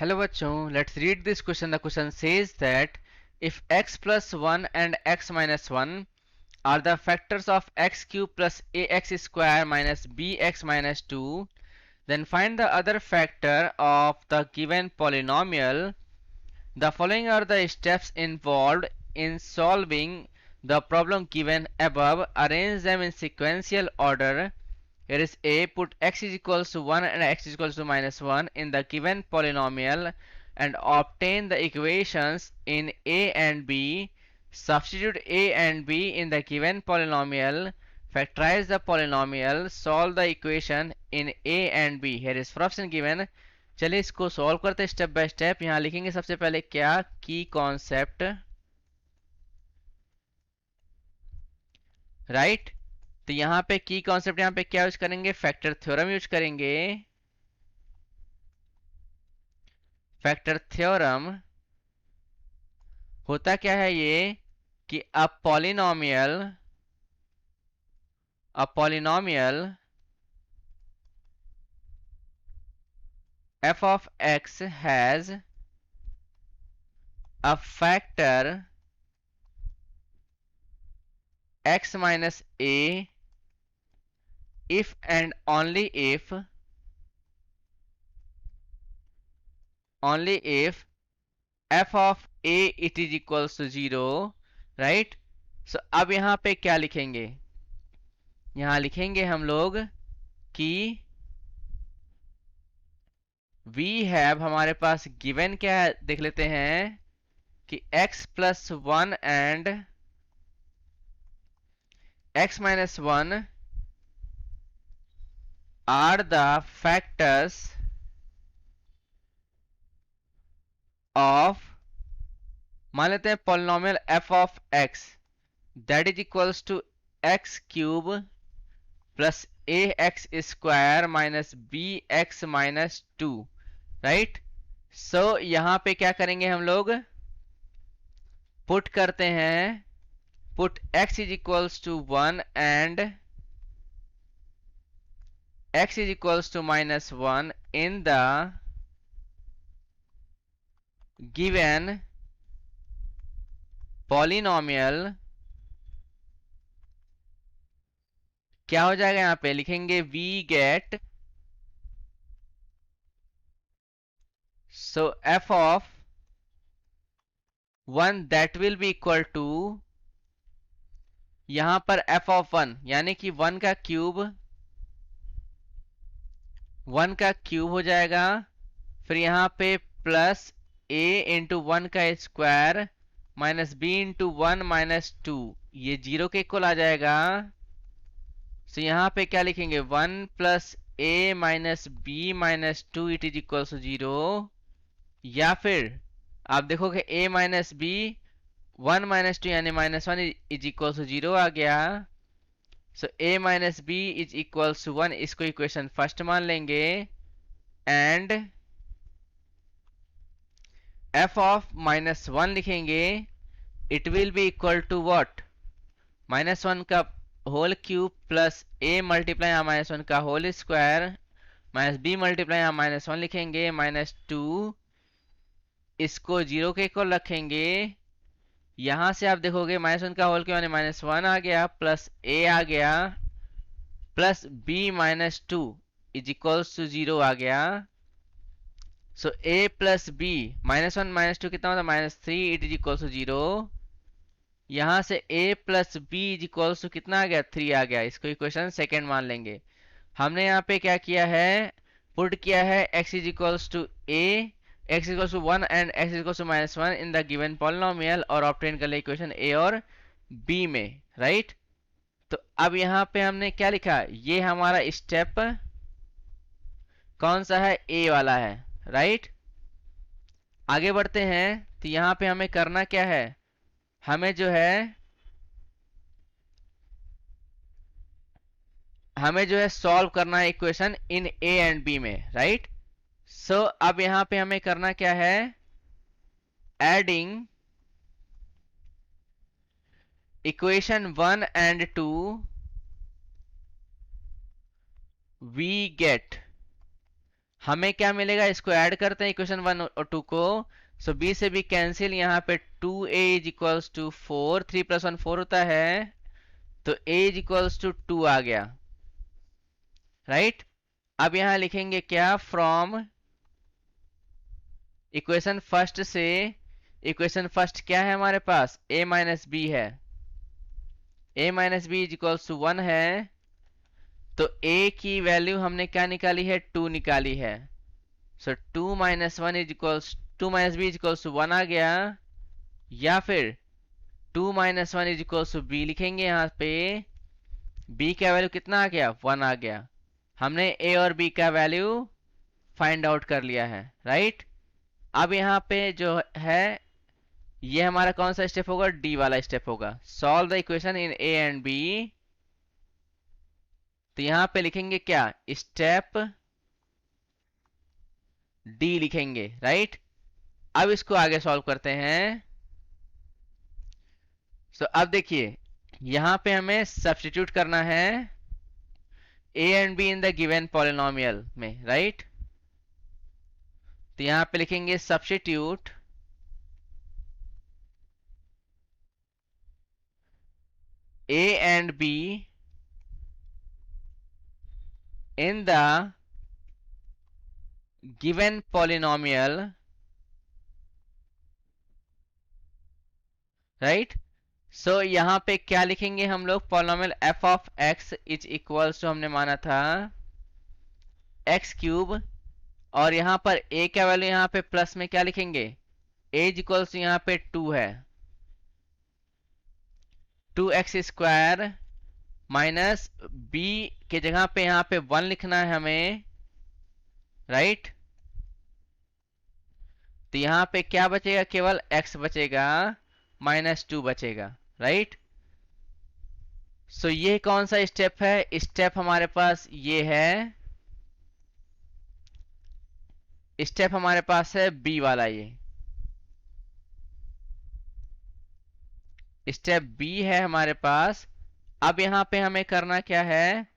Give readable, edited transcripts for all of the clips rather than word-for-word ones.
Hello bachon, let's read this question. The question says that if x plus 1 and x minus 1 are the factors of x cube plus ax square minus bx minus 2, then find the other factor of the given polynomial. The following are the steps involved in solving the problem given above. Arrange them in sequential order. Here is A. Put x is equals to 1 and x is equals to minus 1 in the given polynomial and obtain the equations in A and B. Substitute A and B in the given polynomial. Factorize the polynomial. Solve the equation in A and B. Here is option given. चलिए इसको solve करते हैं step by step. यहाँ लिखेंगे सबसे पहले क्या की कॉन्सेप्ट, राइट। तो यहाँ पे की कॉन्सेप्ट यहाँ पे क्या यूज करेंगे, फैक्टर थ्योरम यूज करेंगे। फैक्टर थ्योरम होता क्या है ये कि a polynomial f of x has a factor x minus a if and only if f of a it is equals to 0, right. So अब यहाँ पे क्या लिखेंगे, यहाँ लिखेंगे हम लोग कि वी हैव, हमारे पास गिवन क्या है देख लेते हैं कि x plus 1 and x minus 1 are the factors of, मान लेते हैं polynomial f of x that is equals to x cube plus ax square minus bx minus 2, right. So यहां पे क्या करेंगे हम लोग, पुट करते हैं, put x is equals to 1 and x is equals to minus 1 in the given polynomial। क्या हो जाएगा, यहां पे लिखेंगे we get, so f of 1 that will be equal to, यहां पर f of 1 यानी कि 1 का क्यूब हो जाएगा, फिर यहां पे प्लस a इंटू 1 का square minus b into 1 minus 2, ये 0 के इक्वल आ जाएगा। तो यहां पे क्या लिखेंगे, 1 plus a minus B minus 2 it is equal to 0, या फिर आप देखोगे a माइनस बी 1 माइनस 2 यानी माइनस 1 इज इक्वल टू 0 आ गया। So a minus B is equal to 1, इसको इक्वेशन फर्स्ट मान लेंगे एंड f ऑफ माइनस 1 लिखेंगे, it will be equal to what, minus 1 का whole cube plus a multiply यहाँ minus 1 का whole square minus b multiply यहाँ minus 1 लिखेंगे minus 2, इसको 0 के इक्वल रखेंगे। यहां से आप देखोगे माइनस 1 का होल क्यूब यानी माइनस 1 आ गया प्लस a आ गया plus b minus 2 is equals to 0 आ गया। So a plus b, minus 1 minus 2 कितना होता है minus 3, it is equals to 0। यहां से a plus B is equals to कितना आ गया, 3 आ गया, इसको इक्वेशन सेकेंड मान लेंगे। हमने यहाँ पे क्या किया है, पुट किया है x is equals to a, x equals to 1 and x equals to minus 1 in the given polynomial और ऑब्टेन कर ले इक्वेशन a और b में, राइट। तो अब यहाँ पे हमने क्या लिखा, ये हमारा स्टेप कौन सा है, a वाला है, राइट। आगे बढ़ते हैं, तो यहाँ पे हमें करना क्या है, हमें जो है सॉल्व करना है equation in a and b में, राइट। सो अब यहां पे हमें करना क्या है, adding equation 1 and 2 we get, हमें क्या मिलेगा, इसको ऐड करते हैं इक्वेशन 1 और 2 को। सो b से b कैंसिल, यहाँ पे 2a इज इक्वल्स टू 4, 3 + 1 4 होता है, तो a इज इक्वल्स टू 2 आ गया, राइट। अब यहां लिखेंगे क्या, फ्रॉम इक्वेशन फर्स्ट से, इक्वेशन फर्स्ट क्या है हमारे पास, a माइनस बी है, a minus B is equals to 1 है, तो a की वैल्यू हमने क्या निकाली है, 2 निकाली है। So 2 minus 1 is equals, 2 minus B is equals to 1 आ गया, या फिर 2 minus 1 is equals to B लिखेंगे यहाँ पे। b का वैल्यू कितना आ गया, 1 आ गया। हमने a और b का वैल्यू फाइंड आउट कर लिया है, राइट। अब यहाँ पे जो है, ये हमारा कौन सा स्टेप होगा, डी वाला स्टेप होगा, solve the equation in A and B. तो यहाँ पे लिखेंगे क्या, स्टेप डी लिखेंगे, राइट। अब इसको आगे सॉल्व करते हैं। सो अब देखिए, यहाँ पे हमें सब्स्टिट्यूट करना है A and B in the given polynomial में, राइट। तो यहाँ पे लिखेंगे substitute a and b in the given polynomial, right. So यहाँ पे क्या लिखेंगे हम लोग, polynomial f of x is equals to, हमने माना था x क्यूब, और यहाँ पर a का वैल्यू यहाँ पे प्लस में क्या लिखेंगे, a इज इक्वल्स टू यहाँ पे 2 है, 2x² माइनस b के जगह पे यहाँ पे 1 लिखना है हमें, राइट। तो यहाँ पे क्या बचेगा, केवल x बचेगा, -2 बचेगा, राइट। सो ये कौन सा स्टेप है, स्टेप हमारे पास ये है, स्टेप हमारे पास है बी वाला, ये स्टेप बी है हमारे पास। अब यहां पे हमें करना क्या है,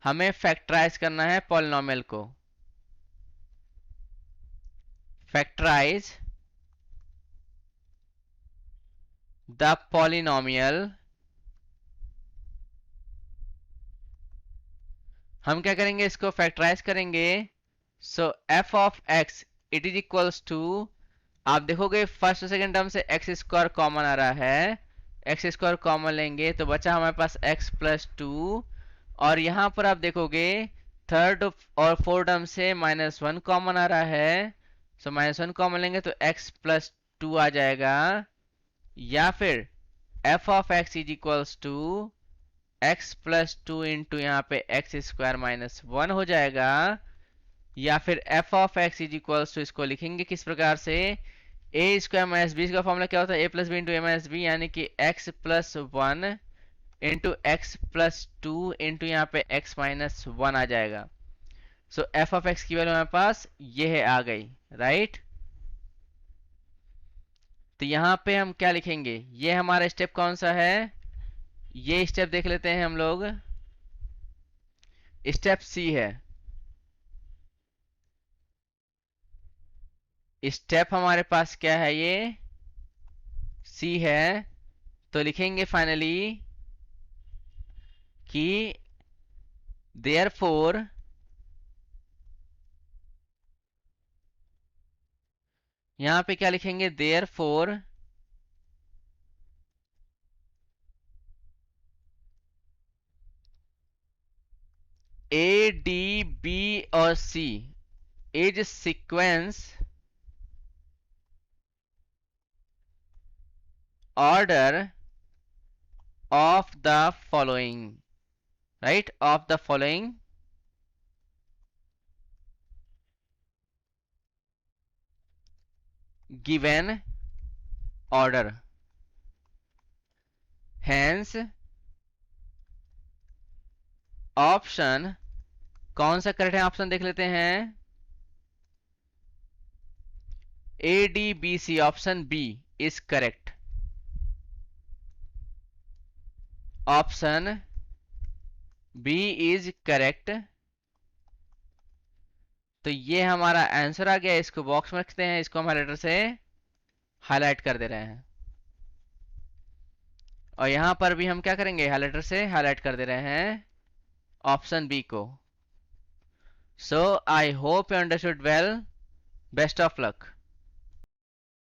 हमें फैक्टराइज करना है पॉलिनोमियल को, फैक्टराइज द पॉलिनोमियल। हम क्या करेंगे, इसको फैक्टराइज करेंगे। So F of X it is equals to, आप देखोगे फर्स्ट और सेकंड टर्म से x² कॉमन आ रहा है, x² कॉमन लेंगे तो बचा हमारे पास x+2, और यहां पर आप देखोगे थर्ड और फोर्थ टर्म से -1 कॉमन आ रहा है, सो -1 कॉमन लेंगे तो x+2 आ जाएगा, या फिर f of x is equals to x+2 into यहाँ पे x² -1 हो जाएगा, या फिर f of x is equals to, इसको लिखेंगे किस प्रकार से, a² - b का फॉर्मूला क्या होता है, a+b इंटू a-b, यानी कि x+1 इंटू x+2 इंटू यहाँ पे x-1 आ जाएगा। सो f ऑफ x की वैल्यू हमारे पास ये है, आ गई, राइट। तो यहाँ पे हम क्या लिखेंगे, ये हमारा स्टेप कौन सा है, ये स्टेप देख लेते हैं हम लोग, स्टेप सी है। स्टेप हमारे पास क्या है, ये सी है। तो लिखेंगे फाइनली कि देयरफॉर यहां पे क्या लिखेंगे, देयरफॉर ए डी बी और C is sequence order of the following, right, of the following given order, hence option, कौन सा करेक्ट है ऑप्शन देख लेते हैं, A D B C, option B is correct, option B is correct. तो ये हमारा आंसर आ गया, इसको बॉक्स में रखते हैं, इसको हम हाइलाइटर से हाईलाइट कर दे रहे हैं। और यहां पर भी हम क्या करेंगे, हाइलाइटर से हाईलाइट कर दे रहे हैं ऑप्शन बी को। So I hope you understood well, best of luck.